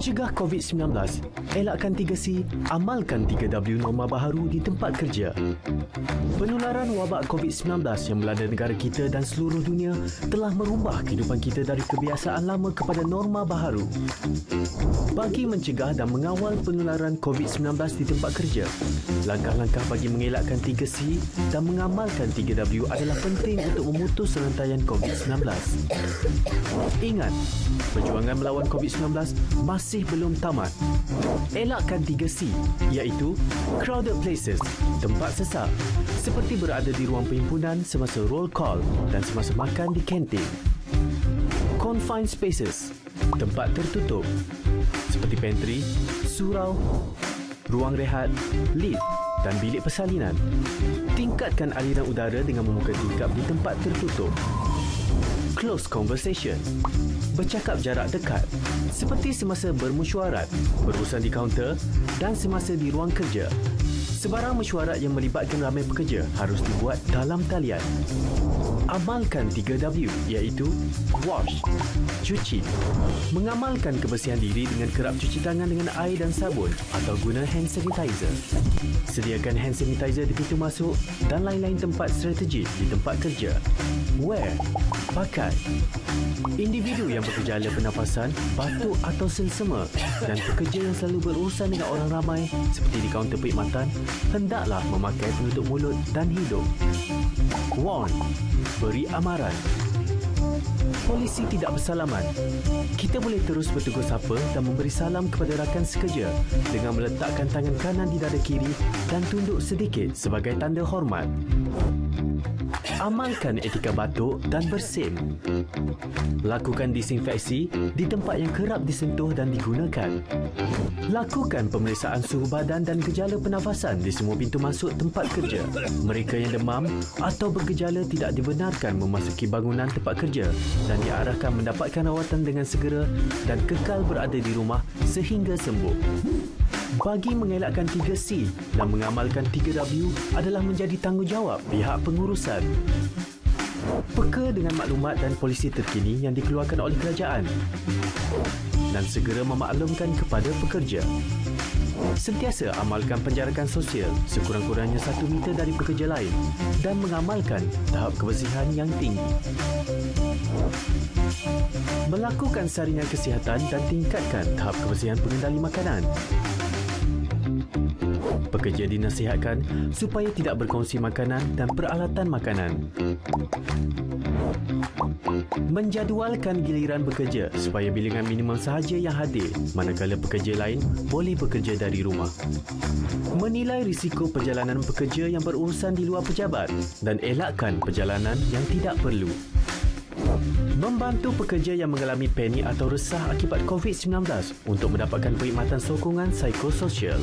Cegah COVID-19, elakkan 3C, amalkan 3W norma baharu di tempat kerja. Penularan wabak COVID-19 yang melanda negara kita dan seluruh dunia telah merubah kehidupan kita dari kebiasaan lama kepada norma baharu. Bagi mencegah dan mengawal penularan COVID-19 di tempat kerja, langkah-langkah bagi mengelakkan 3C dan mengamalkan 3W adalah penting untuk memutus rantaian COVID-19. Ingat, perjuangan melawan COVID-19 masih belum tamat. Elakkan 3C, iaitu crowded places, tempat sesak, seperti berada di ruang perhimpunan semasa roll call dan semasa makan di kantin. Confined spaces, tempat tertutup, seperti pantry, surau, ruang rehat, lift dan bilik persalinan. Tingkatkan aliran udara dengan membuka tingkap di tempat tertutup. Close conversation, bercakap jarak dekat, seperti semasa bermesyuarat, berurusan di kaunter dan semasa di ruang kerja. Sebarang mesyuarat yang melibatkan ramai pekerja harus dibuat dalam talian. Amalkan 3W, iaitu wash, cuci. Mengamalkan kebersihan diri dengan kerap cuci tangan dengan air dan sabun atau guna hand sanitizer. Sediakan hand sanitizer di pintu masuk dan lain-lain tempat strategik di tempat kerja. Wear, pakai. Individu yang bergejala pernafasan, batuk atau selsema dan pekerja yang selalu berurusan dengan orang ramai seperti di kaunter perkhidmatan hendaklah memakai penutup mulut dan hidung. Warn, beri amaran. Polisi tidak bersalaman. Kita boleh terus bertegur sapa dan memberi salam kepada rakan sekerja dengan meletakkan tangan kanan di dada kiri dan tunduk sedikit sebagai tanda hormat. Amalkan etika batuk dan bersin. Lakukan disinfeksi di tempat yang kerap disentuh dan digunakan. Lakukan pemeriksaan suhu badan dan gejala pernafasan di semua pintu masuk tempat kerja. Mereka yang demam atau bergejala tidak dibenarkan memasuki bangunan tempat kerja dan diarahkan mendapatkan rawatan dengan segera dan kekal berada di rumah sehingga sembuh. Bagi mengelakkan 3C dan mengamalkan 3W adalah menjadi tanggungjawab pihak pengurusan. Peka dengan maklumat dan polisi terkini yang dikeluarkan oleh kerajaan dan segera memaklumkan kepada pekerja. Sentiasa amalkan penjarakan sosial sekurang-kurangnya 1 meter dari pekerja lain dan mengamalkan tahap kebersihan yang tinggi. Melakukan saringan kesihatan dan tingkatkan tahap kebersihan pengendali makanan. Pekerja dinasihatkan supaya tidak berkongsi makanan dan peralatan makanan. Menjadualkan giliran bekerja supaya bilangan minimum sahaja yang hadir manakala pekerja lain boleh bekerja dari rumah. Menilai risiko perjalanan pekerja yang berurusan di luar pejabat dan elakkan perjalanan yang tidak perlu. Membantu pekerja yang mengalami panik atau resah akibat COVID-19 untuk mendapatkan perkhidmatan sokongan psikososial.